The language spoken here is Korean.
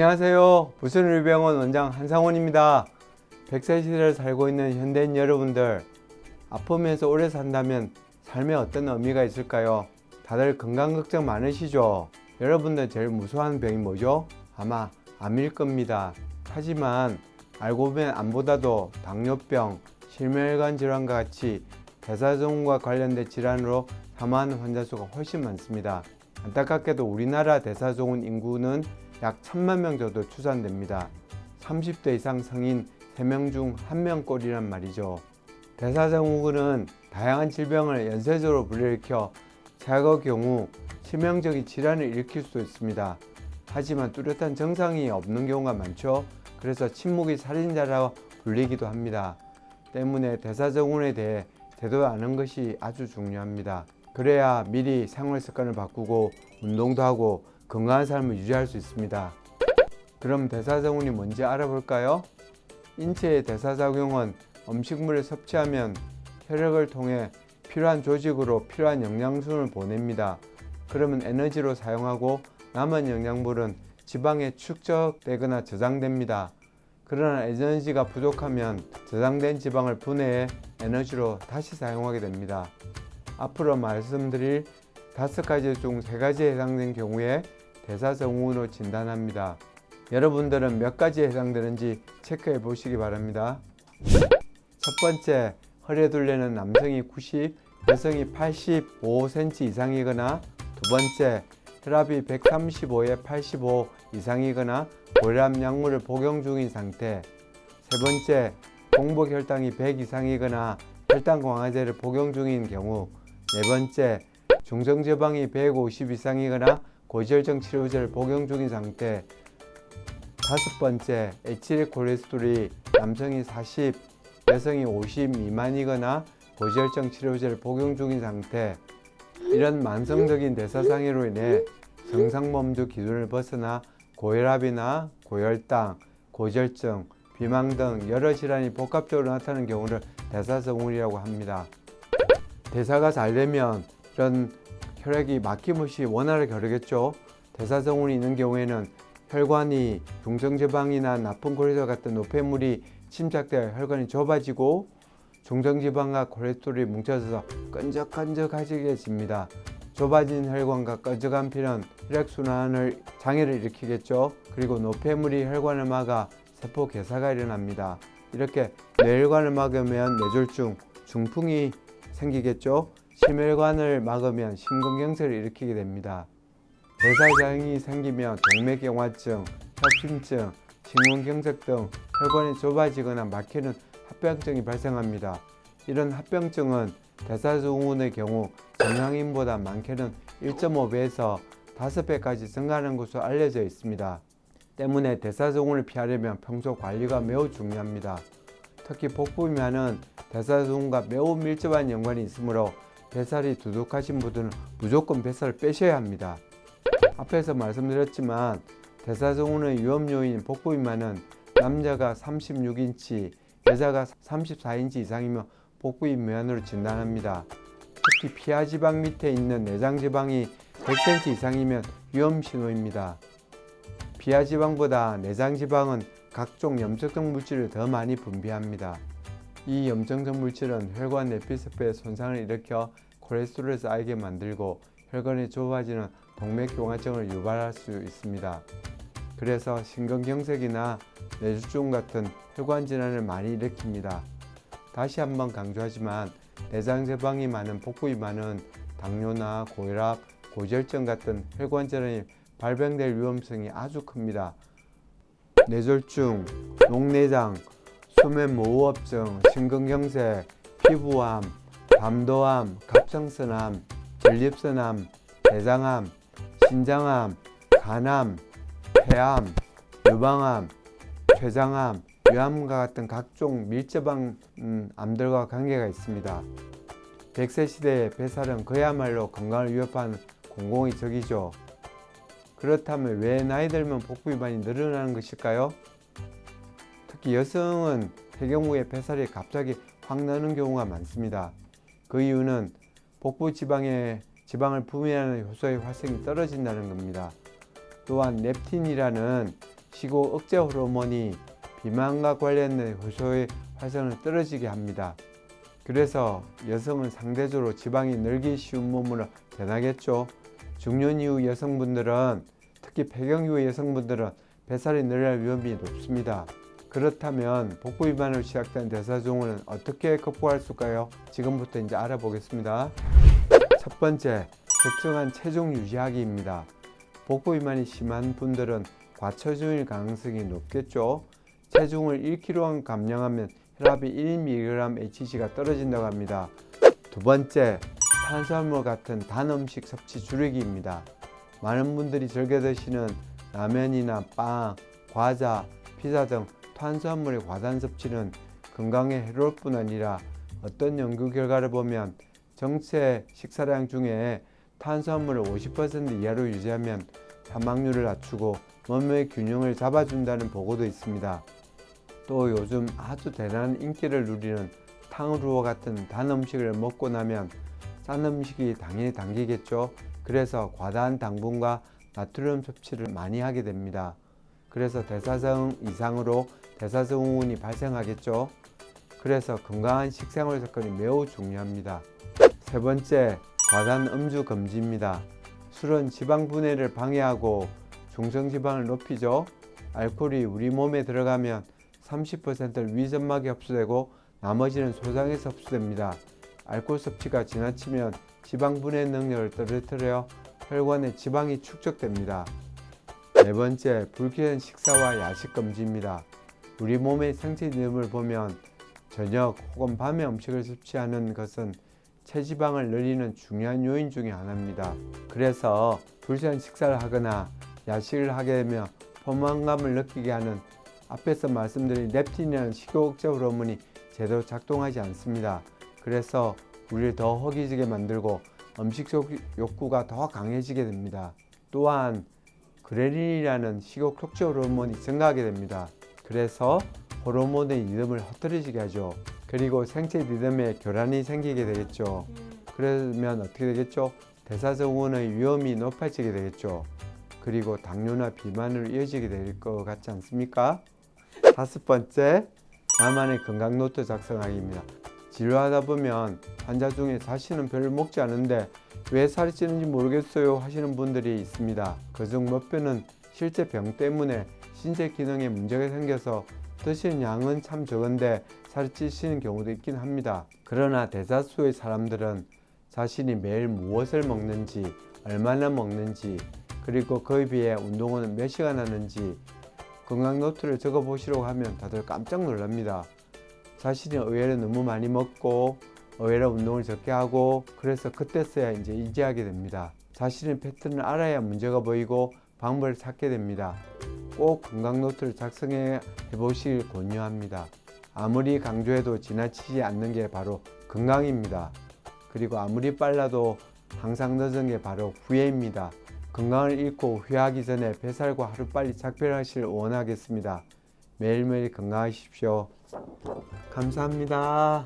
안녕하세요. 부천의료병원 원장 한상원입니다. 100세 시대를 살고 있는 현대인 여러분들, 아프면서 오래 산다면 삶에 어떤 의미가 있을까요? 다들 건강 걱정 많으시죠? 여러분들 제일 무서워하는 병이 뭐죠? 아마 암일 겁니다. 하지만 알고 보면 암보다도 당뇨병, 심혈관 질환과 같이 대사증후군과 관련된 질환으로 사망하는 환자 수가 훨씬 많습니다. 안타깝게도 우리나라 대사증후군 인구는 약 1000만 명 정도 추산됩니다. 30대 이상 성인 3명 중 1명꼴이란 말이죠. 대사증후군은 다양한 질병을 연쇄적으로 불러일으켜 최악의 경우 치명적인 질환을 일으킬 수도 있습니다. 하지만 뚜렷한 증상이 없는 경우가 많죠. 그래서 침묵의 살인자라고 불리기도 합니다. 때문에 대사증후군에 대해 제대로 아는 것이 아주 중요합니다. 그래야 미리 생활 습관을 바꾸고 운동도 하고 건강한 삶을 유지할 수 있습니다. 그럼 대사증후군이 뭔지 알아볼까요? 인체의 대사작용은 음식물을 섭취하면 혈액을 통해 필요한 조직으로 필요한 영양분을 보냅니다. 그러면 에너지로 사용하고 남은 영양분은 지방에 축적되거나 저장됩니다. 그러나 에너지가 부족하면 저장된 지방을 분해해 에너지로 다시 사용하게 됩니다. 앞으로 말씀드릴 5가지 중 3가지에 해당된 경우에 대사증후군으로 진단합니다. 여러분들은 몇 가지에 해당되는지 체크해 보시기 바랍니다. 첫 번째, 허리에 둘레는 남성이 90, 여성이 85cm 이상이거나, 두 번째, 혈압이 135에 85 이상이거나 고혈압 약물을 복용 중인 상태, 세 번째, 공복 혈당이 100 이상이거나 혈당 강화제를 복용 중인 경우, 네 번째, 중성지방이 150 이상이거나 고지혈증 치료제를 복용 중인 상태, 다섯 번째, HDL 콜레스테롤이 남성이 40, 여성이 50 미만이거나 고지혈증 치료제를 복용 중인 상태. 이런 만성적인 대사장애로 인해 정상범주 기준을 벗어나 고혈압이나 고혈당, 고지혈증, 비만 등 여러 질환이 복합적으로 나타나는 경우를 대사증후군이라고 합니다. 대사가 잘 되면 이런 혈액이 막힘없이 원활하게 흐르겠죠. 대사증후군이 있는 경우에는 혈관이 중성지방이나 나쁜 콜레스테롤 같은 노폐물이 침착되어 혈관이 좁아지고 중성지방과 콜레스테롤이 뭉쳐져서 끈적끈적해집니다. 좁아진 혈관과 끈적한 피는 혈액순환을 장애를 일으키겠죠. 그리고 노폐물이 혈관을 막아 세포 괴사가 일어납니다. 이렇게 뇌혈관을 막으면 뇌졸중, 중풍이 생기겠죠. 심혈관을 막으면 심근경색을 일으키게 됩니다. 대사장애 생기면 동맥경화증, 협심증, 심근경색 등 혈관이 좁아지거나 막히는 합병증이 발생합니다. 이런 합병증은 대사증후군의 경우 정상인보다 많게는 1.5배에서 5배까지 증가하는 것으로 알려져 있습니다. 때문에 대사증후군을 피하려면 평소 관리가 매우 중요합니다. 특히 복부 비만은 대사증후군과 매우 밀접한 연관이 있으므로 뱃살이 두둑하신 분들은 무조건 뱃살을 빼셔야 합니다. 앞에서 말씀드렸지만 대사증후군의 위험 요인 복부 비만은 남자가 36인치, 여자가 34인치 이상이면 복부 비만으로 진단합니다. 특히 피하지방 밑에 있는 내장지방이 100cm 이상이면 위험 신호입니다. 피하지방보다 내장지방은 각종 염증성 물질을 더 많이 분비합니다. 이 염증성 물질은 혈관 내피세포에 손상을 일으켜 콜레스테롤을 쌓이게 만들고 혈관이 좁아지는 동맥경화증을 유발할 수 있습니다. 그래서 심근경색이나 뇌졸중 같은 혈관 질환을 많이 일으킵니다. 다시 한번 강조하지만 내장지방이 많은 복부 비만은 당뇨나 고혈압, 고지혈증 같은 혈관 질환이 발병될 위험성이 아주 큽니다. 뇌졸중, 녹내장, 수면무호흡증, 심근경색, 피부암, 담도암, 갑상선암, 전립선암, 대장암, 신장암, 간암, 폐암, 유방암, 췌장암, 위암과 같은 각종 밀접한 암들과 관계가 있습니다. 100세 시대의 뱃살은 그야말로 건강을 위협하는 공공의 적이죠. 그렇다면 왜 나이 들면 복부 비만이 늘어나는 것일까요? 특히 여성은 폐경 후에 뱃살이 갑자기 확 나는 경우가 많습니다. 그 이유는 복부 지방을 분해하는 효소의 활성이 떨어진다는 겁니다. 또한 렙틴이라는 식욕 억제 호르몬이 비만과 관련된 효소의 활성을 떨어지게 합니다. 그래서 여성은 상대적으로 지방이 늘기 쉬운 몸으로 변하겠죠. 중년 이후 여성분들은, 특히 폐경 이후 여성분들은 뱃살이 늘어날 위험이 높습니다. 그렇다면 복부 비만으로 시작된 대사증후는 어떻게 극복할 수 있을까요? 지금부터 이제 알아보겠습니다. 첫 번째, 적정한 체중 유지하기입니다. 복부 비만이 심한 분들은 과체중일 가능성이 높겠죠. 체중을 1kg 감량하면 혈압이 1mg/hg가 떨어진다고 합니다. 두 번째, 탄수화물 같은 단 음식 섭취 줄이기입니다. 많은 분들이 즐겨 드시는 라면이나 빵, 과자, 피자 등 탄수화물의 과다 섭취는 건강에 해로울 뿐 아니라 어떤 연구 결과를 보면 전체 식사량 중에 탄수화물을 50% 이하로 유지하면 사망률을 낮추고 몸의 균형을 잡아준다는 보고도 있습니다. 또 요즘 아주 대단한 인기를 누리는 탕후루와 같은 단 음식을 먹고 나면 짠 음식이 당연히 당기겠죠. 그래서 과다한 당분과 나트륨 섭취를 많이 하게 됩니다. 그래서 대사증 이상으로 대사증후군이 발생하겠죠. 그래서 건강한 식생활 습관이 매우 중요합니다. 세 번째, 과다한 음주 금지입니다. 술은 지방 분해를 방해하고 중성지방을 높이죠. 알코올이 우리 몸에 들어가면 30%를 위점막에 흡수되고 나머지는 소장에서 흡수됩니다. 알코올 섭취가 지나치면 지방 분해 능력을 떨어뜨려 혈관에 지방이 축적됩니다. 네 번째, 불쾌한 식사와 야식 금지입니다. 우리 몸의 생체 리듬을 보면 저녁 혹은 밤에 음식을 섭취하는 것은 체지방을 늘리는 중요한 요인 중에 하나입니다. 그래서 불쾌한 식사를 하거나 야식을 하게 되면 포만감을 느끼게 하는 앞에서 말씀드린 렙틴이라는 식욕 억제 호르몬이 제대로 작동하지 않습니다. 그래서 우리를 더 허기지게 만들고 음식 욕구가 더 강해지게 됩니다. 또한 그레린이라는 식욕 촉진 호르몬이 증가하게 됩니다. 그래서 호르몬의 리듬을 흐트러지게 하죠. 그리고 생체 리듬에 교란이 생기게 되겠죠. 그러면 어떻게 되겠죠? 대사증후군의 위험이 높아지게 되겠죠. 그리고 당뇨나 비만으로 이어지게 될 것 같지 않습니까? 다섯 번째, 나만의 건강 노트 작성하기입니다. 진료하다 보면 환자 중에 자신은 별로 먹지 않은데 왜 살이 찌는지 모르겠어요 하시는 분들이 있습니다. 그중 몇 분은 실제 병 때문에 신체 기능에 문제가 생겨서 드시는 양은 참 적은데 살이 찌시는 경우도 있긴 합니다. 그러나 대다수의 사람들은 자신이 매일 무엇을 먹는지, 얼마나 먹는지, 그리고 그에 비해 운동은 몇 시간 하는지 건강 노트를 적어 보시려고 하면 다들 깜짝 놀랍니다. 자신이 의외로 너무 많이 먹고 의외로 운동을 적게 하고 그래서 그때서야 이제 인지하게 됩니다. 자신의 패턴을 알아야 문제가 보이고 방법을 찾게 됩니다. 꼭 건강 노트를 작성해 보시길 권유합니다. 아무리 강조해도 지나치지 않는 게 바로 건강입니다. 그리고 아무리 빨라도 항상 늦은 게 바로 후회입니다. 건강을 잃고 후회하기 전에 뱃살과 하루빨리 작별하시길 원하겠습니다. 매일매일 건강하십시오. 감사합니다.